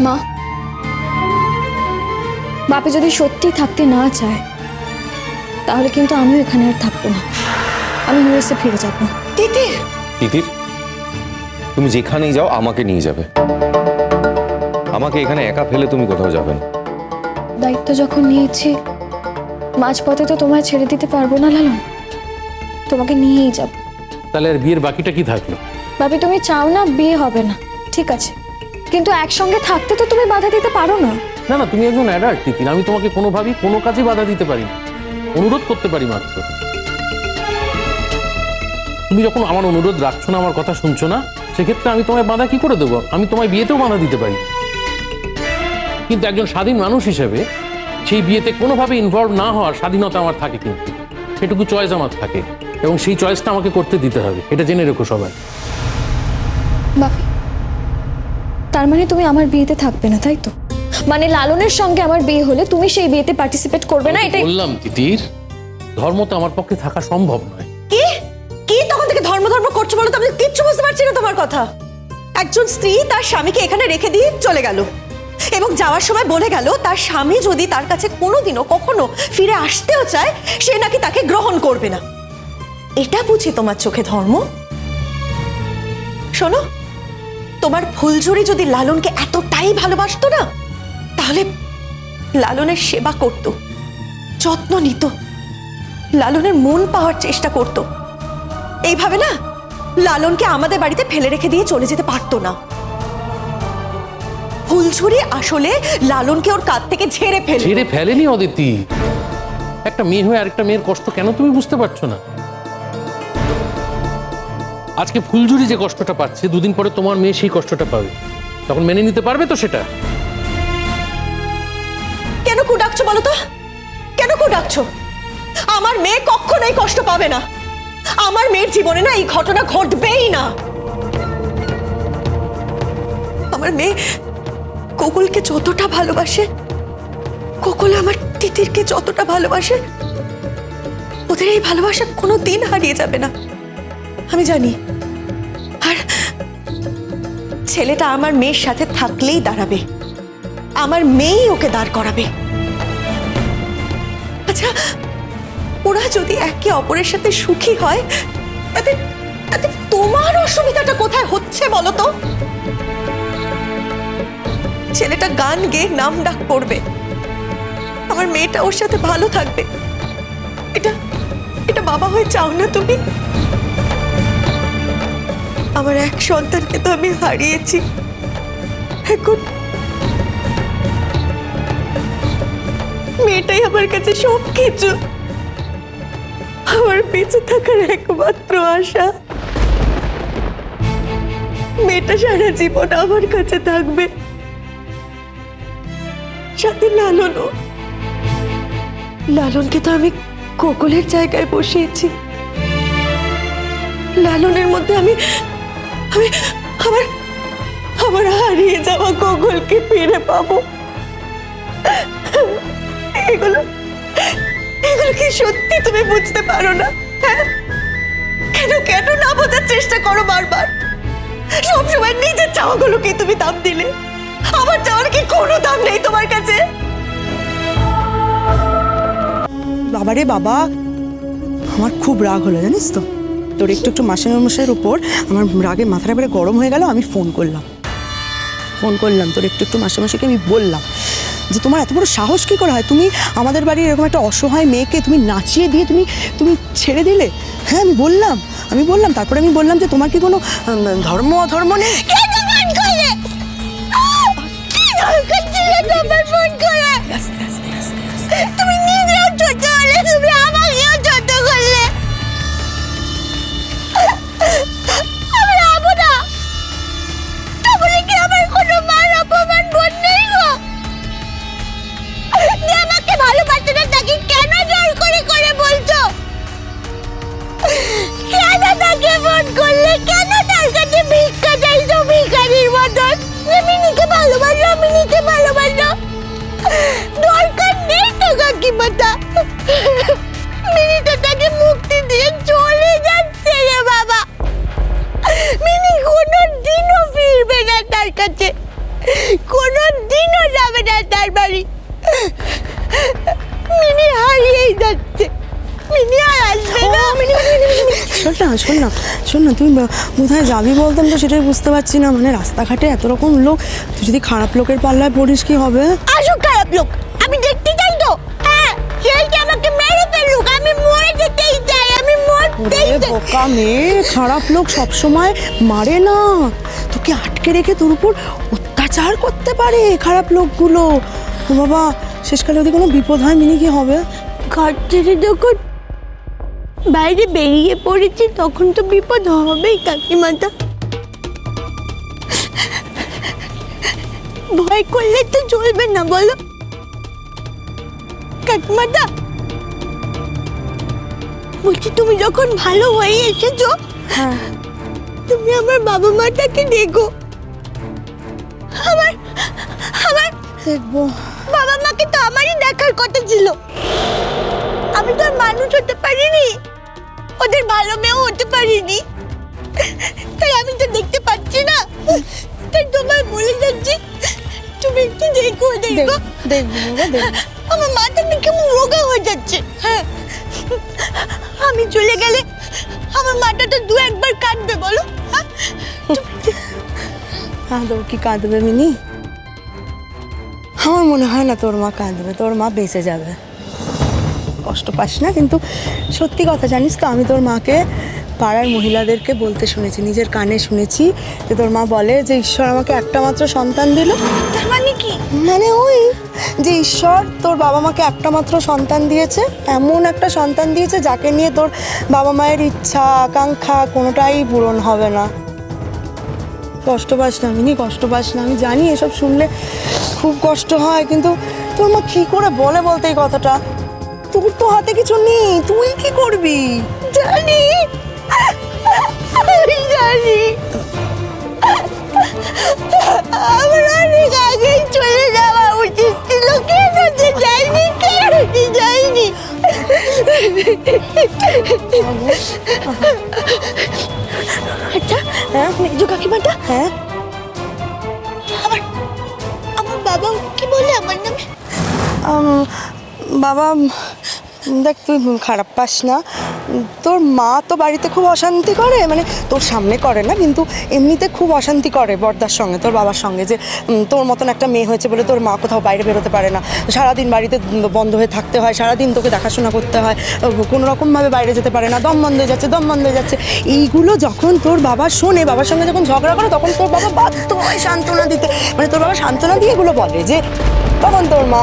মা, বাপি যদি সত্যি থাকতে না চায় তাহলে কিন্তু আমিও এখানে আর থাকবো না, আমি ইউএসএ ফিরে যাব। তিতির, তিতির, তুমি যেখানেই যাও আমাকে নিয়ে যাবে। আমাকে এখানে একা ফেলে তুমি কোথাও যাবে না। দায়িত্ব যখন নিয়েছি মাঝপথে তো তোমায় ছেড়ে দিতে পারবো না লালন, তোমাকে নিয়েই যাব। তাহলে আর বিয়ের বাকিটা কি থাকলো? বাপি, তুমি চাও না বিয়ে হবে না, ঠিক আছে, কিন্তু একসঙ্গে থাকতে তো তুমি বাধা দিতে পারো না। না না, তুমি একজন অ্যাডাল্ট তিতির, আমি তোমাকে কোনোভাবেই কোনো কাজে বাধা দিতে পারি না, অনুরোধ করতে পারি মাত্র। তুমি যখন আমার অনুরোধ রাখছো না, আমার কথা শুনছো না, সেক্ষেত্রে আমি তোমায় বাধা কি করে দেবো? আমি তোমায় বিয়েতেও বাধা দিতে পারি, কিন্তু একজন স্বাধীন মানুষ হিসেবে সেই বিয়েতে কোনোভাবে ইনভলভ না হওয়ার স্বাধীনতা আমার থাকে, কিন্তু সেটুকু চয়েস আমার থাকে, এবং সেই চয়েসটা আমাকে করতে দিতে হবে, এটা জেনে রেখো সবাই। বাপি, তার মানে তুমি আমার বিয়েতে থাকবে না, তাই তো? মানে লালনের সঙ্গে আমার বিয়ে হলে তুমি সেই বিয়েতে পার্টিসিপেট করবে না, এটাই বললাম তিতির, ধর্ম তো আমার পক্ষে থাকা সম্ভব নয়। কি কি তখন থেকে ধর্ম ধর্ম করছো বলো তো? আমি কিচ্ছু বুঝতে পারছি না তোমার কথা। একজন স্ত্রী তার স্বামীকে এখানে রেখে দিয়ে চলে গেল এবং যাওয়ার সময় বলে গেল তার স্বামী যদি তার কাছে কোনোদিনও কখনো ফিরে আসতেও চায় সে নাকি তাকে গ্রহণ করবে না। এটা বুঝি তোমার চোখে ধর্ম? শোনো, তোমার ফুলঝুরি যদি লালনকে এতটাই ভালোবাসতো না, তাহলে লালনের সেবা করত, যত্ন নিত, লালনের মন পাওয়ার চেষ্টা করত। এইভাবে না লালনকে আমাদের বাড়িতে ফেলে রেখে দিয়ে চলে যেতে পারতো না। ফুলঝুরি আসলে লালনকে ওর কাঁধ থেকে ঝেড়ে ফেলেনি অদিতি। একটা মেয়ে হয়ে আরেকটা মেয়ের কষ্ট কেন তুমি বুঝতে পারছো না? আজকে ফুলঝুরি যে কষ্টটা পাচ্ছে, দুদিন পরে তোমার মেয়ে সেই কষ্টটা পাবে, তখন মেনে নিতে পারবে তো সেটা? কেন কু ডাকছো বলো তো? কেন কু ডাকছো? আমার মেয়ে কখনোই কষ্ট পাবে না। আমার মেয়ের জীবনে না এই ঘটনা ঘটবেই না। আমার মেয়ে কোকুলকে যতটা ভালোবাসে, কোকুল আমার তিতিরকে যতটা ভালোবাসে, ওদের এই ভালোবাসা কোনো দিন হারিয়ে যাবে না, আমি জানি। আর ছেলেটা আমার মেয়ের সাথে থাকলেই দাঁড়াবে, আমার মেয়েই ওকে দাঁড় করাবে। আচ্ছা, ওরা যদি একে অপরের সাথে সুখী হয়, তাতে তাতে তোমার অসুবিধাটা কোথায় হচ্ছে বলো তো? ছেলেটা গান গেয়ে নাম ডাক করবে, আমার মেয়েটা ওর সাথে ভালো থাকবে। এটা এটা বাবা হয়ে চাও না তুমি? আমার এক সন্তানকে তো আমি হারিয়েছি, এখন মেয়েটাই আমার কাছে সব কিছু, আমার বেঁচে থাকার একমাত্র আশা। মেয়েটা সারা জীবন আমার কাছে থাকবে, সাথে লালনও। লালনকে তো আমি কোকুলের জায়গায় বসিয়েছি, লালনের মধ্যে আমি আমি আমার আমার হারিয়ে যাওয়া কোকুলকে ফিরে পাবো। এগুলো এগুলো কি সত্যি তুমি বুঝতে পারো না? হ্যাঁ, কেন কেন না বোঝার চেষ্টা করো বারবার? সবসময় নিজের চাওয়াগুলোকে তুমি দাম দিলে, আমার চাওয়ার কি কোনো দাম নেই তোমার কাছে? বাবারে বাবা, আমার খুব রাগ হলো জানিস তো। তোর একটু একটু মাসের উপর আমার রাগে মাথাটা বেড়ে গরম হয়ে গেল। আমি ফোন করলাম তোর একটু একটু মাসিকে আমি বললাম যে তোমার এত বড় সাহস কি করে হয়? তুমি আমাদের বাড়ির এরকম একটা অসহায় মেয়েকে তুমি নাচিয়ে দিয়ে তুমি ছেড়ে দিলে। হ্যাঁ, আমি বললাম তারপরে আমি বললাম যে তোমার কি কোনো ধর্ম অধর্ম নেই? তুমি নিজেও ছোট হলে, তুমি আমাকেও ছোট করলে। আমি যাবো না, তাহলে কি আমার কোনো মান অপমান বোধ নেই গো? যে আমাকে ভালোবাসে না তাকে কেন জোর করে করে বলছো? কেন তাকে ফোন করলে? কেন তার কাছে ভিক্ষা চাইছো ভিখারির মতন? মিনিকে ভালোবাসো, মিনিকে ভালোবাসো। দরকার নেই তো কাকিমাটা, মিনিটা তাকে মুক্তি দিয়ে চলে যাচ্ছে রে বাবা। মিনি কোনোদিনও ফিরবে না তার কাছে, কোনোদিন পারি। মিনি হারিয়েই যাচ্ছে, মিনি আর আসবে না। শোন না তুই কোথায় যাবি বলতাম তো সেটাই বুঝতে পারছি না। মানে রাস্তাঘাটে এত রকম লোক, তুই যদি খারাপ লোকের পাল্লায় পড়িস কি হবে? আসুক খারাপ লোক, আমি দেখতে চাই তো। হ্যাঁ, সেইটা আমাকে মেরে ফেলুক, আমি মরে যেতেই চাই, আমি মরতেই ওরে চাই। বোকা মেয়ে, খারাপ লোক সবসময় মারে না, তোকে আটকে রেখে তোর উপর অত্যাচার করতে পারে খারাপ লোকগুলো। ও বাবা, শেষকালে যদি কোনো বিপদ হয় মিনি কি হবে? ঘর থেকে যখন বাইরে বেরিয়ে পড়েছি তখন তো বিপদ হবেই কাকিমাটা। ভয় করলে তো চলবে না, বলো কাকিমাটা। বলছি তুমি যখন ভালো হয়ে এসেছো, তুমি আমার বাবা মাটাকে দেখো। আমার আমার দেখবো। বাবা মাকে তো আমারই দেখার কথা ছিল, আমি তো আর মানুষ হতে পারিনি, ওদের ভালো মেয়েও হতে পারিনি, তাই আমি তো দেখতে পাচ্ছি না। তাই তোমায় বলে যাচ্ছি, তুমি একটু দেখো, দেখো। দেখবো বাবা, দেখবো। আমার মাথাটা কেমন রোগা হয়ে যাচ্ছে। হ্যাঁ, আমি চলে গেলে আমার মাথাটা দু একবার কাটবে, বলো। তোর কি কাঁদবে মিনি? আমার মনে হয় না তোর মা কাঁদবে, তোর মা বেঁচে যাবে। কষ্ট পাস না, কিন্তু সত্যি কথা জানিস তো, আমি তোর মাকে পাড়ার মহিলাদেরকে বলতে শুনেছি, নিজের কানে শুনেছি যে তোর মা বলে যে ঈশ্বর আমাকে একটা মাত্র সন্তান দিল। তার মানে কি? মানে ওই যে ঈশ্বর তোর বাবা মাকে একটা মাত্র সন্তান দিয়েছে, এমন একটা সন্তান দিয়েছে যাকে নিয়ে তোর বাবা মায়ের ইচ্ছা আকাঙ্ক্ষা কোনোটাই পূরণ হবে না। কষ্ট পাস না মিনি, কষ্ট পাস না। আমি জানি এসব শুনলে খুব কষ্ট হয়, কিন্তু তোর মা কি করে বলে বলতে এই কথাটা? তোর তো হাতে কিছু নেই, তুই কি করবি? জানি, আমি জানি, আমার অনেক আগেই চলে যাওয়া উচিত ছিল। কেন যে যাইনি, কেন যে যাইনি? আচ্ছা, হ্যাঁ মেজো কাকিমাটা, হ্যাঁ, আমার আমার বাবা কি বলে আমার নামে? বাবা দেখ, তুই খারাপ পাস না। তোর মা তো বাড়িতে খুব অশান্তি করে, মানে তোর সামনে করে না, কিন্তু এমনিতে খুব অশান্তি করে বড়দার সঙ্গে, তোর বাবার সঙ্গে, যে তোর মতন একটা মেয়ে হয়েছে বলে তোর মা কোথাও বাইরে বেরোতে পারে না, সারাদিন বাড়িতে বন্ধ হয়ে থাকতে হয়, সারাদিন তোকে দেখাশোনা করতে হয়, কোনো রকমভাবে বাইরে যেতে পারে না, দম বন্ধ হয়ে যাচ্ছে, দম বন্ধ হয়ে যাচ্ছে। এইগুলো যখন তোর বাবা শোনে, বাবার সঙ্গে যখন ঝগড়া করে, তখন তোর বাবা বাধ্য হয় সান্ত্বনা দিতে, মানে তোর বাবা সান্ত্বনা দিয়ে এগুলো বলে, যে তখন তোর মা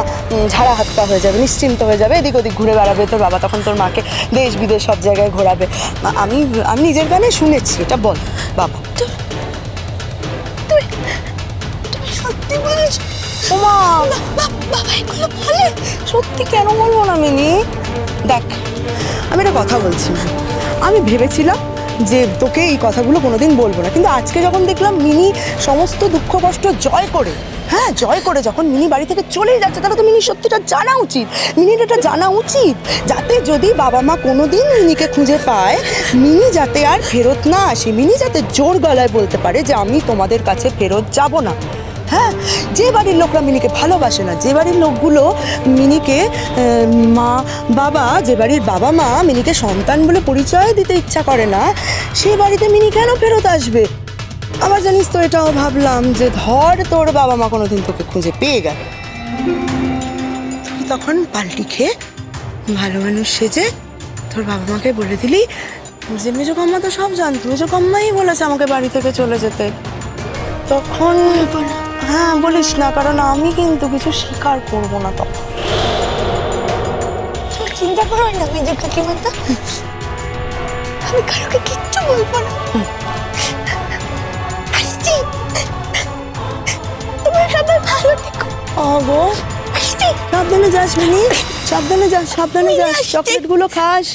ঝাড়া হাত পা হয়ে যাবে, নিশ্চিন্ত হয়ে যাবে, এদিক ওদিক ঘুরে বেড়াবে তোর বাবা, তখন তোর মাকে দেশ বিদেশ সব জায়গায় ঘোরাবে। আমি আমি নিজের কানে শুনেছি, এটা বল বাবা। তুমি সত্যি বলছো? ও মা, বাবা এগুলো বলে? সত্যি কেন বলবো না মিনি? দেখ, আমি একটা কথা বলছি, আমি ভেবেছিলাম যে তোকে এই কথাগুলো কোনোদিন বলবো না, কিন্তু আজকে যখন দেখলাম মিনি সমস্ত দুঃখ কষ্ট জয় করে, হ্যাঁ জয় করে যখন মিনি বাড়ি থেকে চলেই যাচ্ছে, তাহলে তো মিনির সত্যিটা জানা উচিত, মিনির এটা জানা উচিত, যাতে যদি বাবা মা কোনোদিন মিনিকে খুঁজে পায়, মিনি যাতে আর ফেরত না আসে, মিনি যাতে জোর গলায় বলতে পারে যে আমি তোমাদের কাছে ফেরত যাব না। হ্যাঁ, যে বাড়ির লোকরা মিনিকে ভালোবাসে না, যে বাড়ির লোকগুলো মিনিকে মা বাবা, যে বাড়ির বাবা মা মিনিকে সন্তান বলে পরিচয় দিতে ইচ্ছা করে না, সে বাড়িতে মিনি কেন ফেরত আসবে? আবার জানিস তো, এটাও ভাবলাম যে ধর তোর বাবা মা কোনোদিন তোকে খুঁজে পেয়ে গেল, তুই তখন পাল্টি খেয়ে ভালো মানুষ সেজে তোর বাবা মাকে বলে দিলি যে মেজো কাম্মা তো সব জানতো, মেজো কাম্মাই বলেছে আমাকে বাড়ি থেকে চলে যেতে। তখন হ্যাঁ বলিস না, কারণ আমি কিন্তু কিছু স্বীকার করবো না তখন। তুমি চিন্তা করো না মেজো কাকিমাটা, আমি কারোকে কিচ্ছু বলবো না। আসছি, তোমরা সবাই ভালো থেকো। গো, আসছি। সাবধানে যাস মিনি, সাবধানে যাস, সাবধানে যাস, চকলেটগুলো খাস।